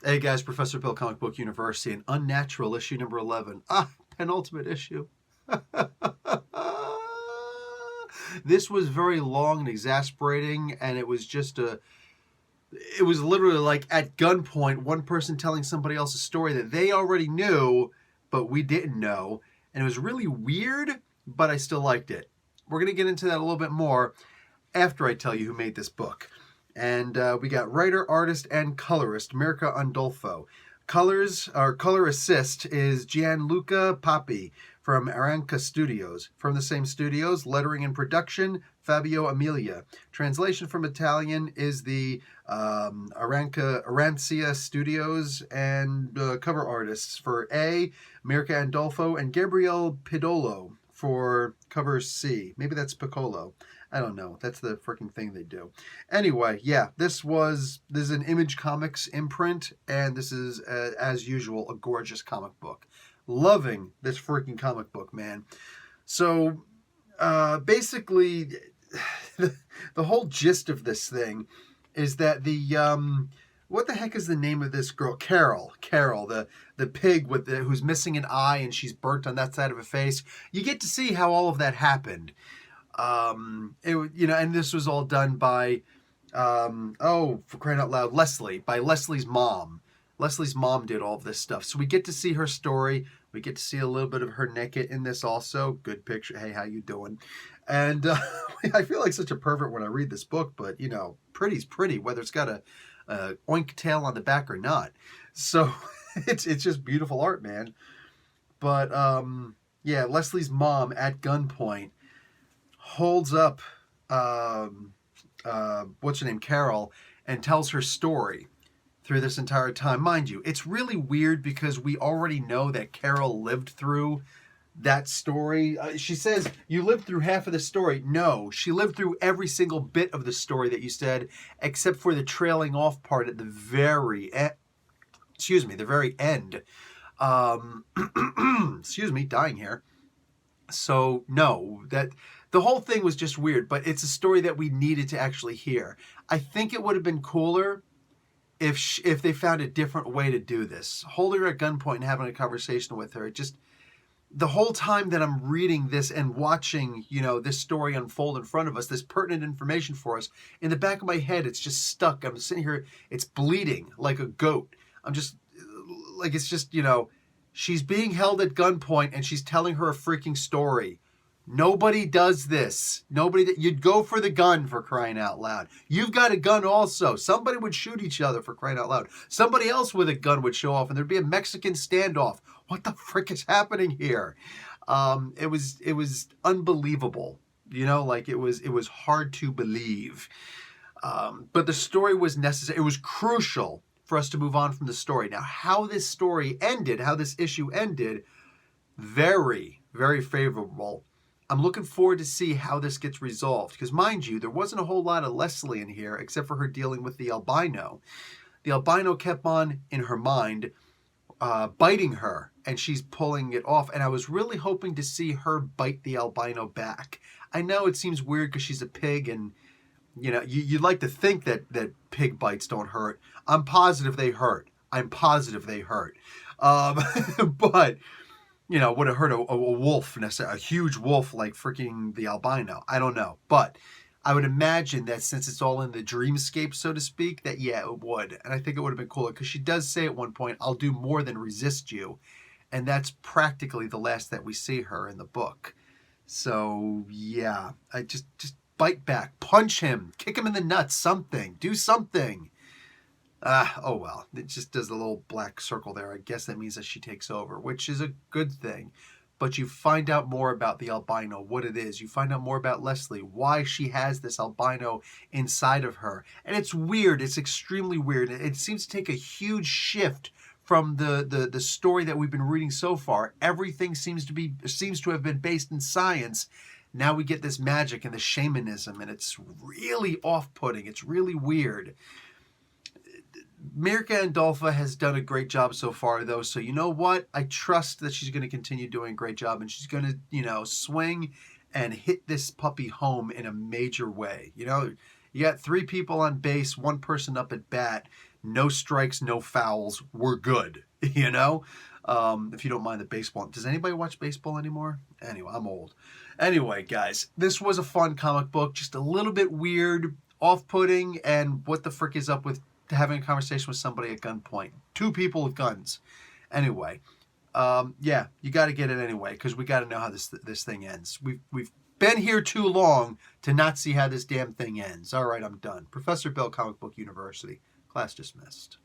Hey guys, Professor Bill, Comic Book University, and Unnatural, issue number 11. Penultimate issue. This was very long and exasperating, and it was literally like at gunpoint, one person telling somebody else a story that they already knew, but we didn't know. And it was really weird, but I still liked it. We're going to get into that a little bit more after I tell you who made this book. And we got writer, artist, and colorist Mirka Andolfo. Color assist is Gianluca Papi from Aranca Studios. From the same studios, lettering and production, Fabio Amelia. Translation from Italian is the Arancia Studios, and cover artists for A, Mirka Andolfo, and Gabriele Pidolo for cover C. Maybe that's Piccolo. I don't know. That's the freaking thing they do. Anyway, yeah, this is an Image Comics imprint, and this is, as usual, a gorgeous comic book. Loving this freaking comic book, man. So, basically, the whole gist of this thing is that what the heck is the name of this girl? Carol, the pig who's missing an eye and she's burnt on that side of her face. You get to see how all of that happened. And this was all done by, for crying out loud, Leslie's mom. Leslie's mom did all of this stuff. So we get to see her story. We get to see a little bit of her naked in this also. Good picture. Hey, how you doing? And I feel like such a pervert when I read this book, but, pretty's pretty, whether it's got a oink tail on the back or not. So it's just beautiful art, man. But, Leslie's mom at gunpoint holds up, what's her name, Carol, and tells her story through this entire time. Mind you, it's really weird because we already know that Carol lived through that story. She says, you lived through half of the story. No, she lived through every single bit of the story that you said, except for the trailing off part at the very end. The very end. Excuse me, dying here. So, no, that the whole thing was just weird, but it's a story that we needed to actually hear. I think it would have been cooler if they found a different way to do this. Holding her at gunpoint and having a conversation with her. The whole time that I'm reading this and watching, this story unfold in front of us, this pertinent information for us, in the back of my head, it's just stuck. I'm sitting here, it's bleeding like a goat. She's being held at gunpoint and she's telling her a freaking story. Nobody does this. You'd go for the gun, for crying out loud. You've got a gun also. Somebody would shoot each other, for crying out loud. Somebody else with a gun would show off and there'd be a Mexican standoff. What the frick is happening here? It was unbelievable. It was hard to believe. But the story was necessary. It was crucial for us to move on from the story. Now, how this issue ended, very, very favorable. I'm looking forward to see how this gets resolved. Because mind you, there wasn't a whole lot of Leslie in here, except for her dealing with the albino. The albino kept on, in her mind, biting her, and she's pulling it off. And I was really hoping to see her bite the albino back. I know it seems weird because she's a pig, and you'd like to think that pig bites don't hurt. I'm positive they hurt. But would have hurt a wolf, a huge wolf like freaking the albino. I don't know. But I would imagine that since it's all in the dreamscape, so to speak, that, it would. And I think it would have been cooler because she does say at one point, I'll do more than resist you. And that's practically the last that we see her in the book. So, yeah, I just bite back, punch him, kick him in the nuts, something, do something. Oh well, it just does a little black circle there. I guess that means that she takes over, which is a good thing. But you find out more about the albino, what it is. You find out more about Leslie, why she has this albino inside of her. And it's weird. It's extremely weird. It seems to take a huge shift from the story that we've been reading so far. Everything seems to have been based in science. Now we get this magic and the shamanism, and it's really off-putting. It's really weird. Mirka Andolfo has done a great job so far, though. So you know what? I trust that she's going to continue doing a great job, and she's going to, swing and hit this puppy home in a major way. You got 3 people on base, 1 person up at bat. no strikes, no fouls. We're good. You know, if you don't mind the baseball. Does anybody watch baseball anymore? Anyway, I'm old. Anyway, guys, this was a fun comic book. Just a little bit weird, off-putting, and what the frick is up with having a conversation with somebody at gunpoint? Two people with guns. Anyway, yeah, you got to get it anyway because we got to know how this thing ends. We've been here too long to not see how this damn thing ends. All right, I'm done. Professor Bill, Comic Book University. Class dismissed.